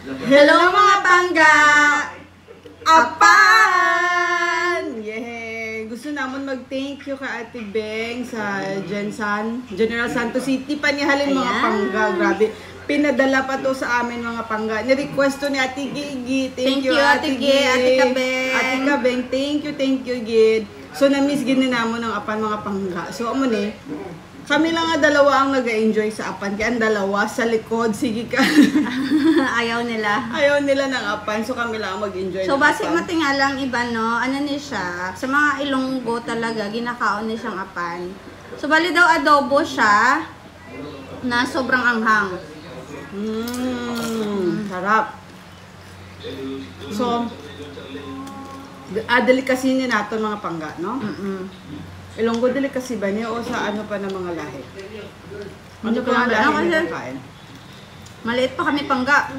Hello mga pangga! Apan! Yay! Gusto naman mag-thank you ka Ate Beng sa General Santos City. Panihalin mga pangga. Grabe. Pinadala pa to sa amin mga pangga. Ni-request to ni Ate Gigi. Thank you Ate Gigi. Ate Kabeng. Thank you Gid. So na-miss gini namon ng apan mga pangga. So amo ni. Kami lang nga dalawa ang nag-enjoy sa apan. Kaya ang dalawa sa likod, sige ka. Ayaw nila. Ayaw nila ng apan. So kami lang ang mag-enjoy. So basic matingalang iba no, ano ni siya, sa mga Ilonggo talaga, ginakaon ni siyang apan. So bali daw adobo siya, na sobrang anghang. Sarap. So, delicacy ni nato mga pangga, no? Ilonggo delicacy ba niya o sa ano pa ng mga lahi? Ano pa ng lahi na kain? Maliit pa kami pangga.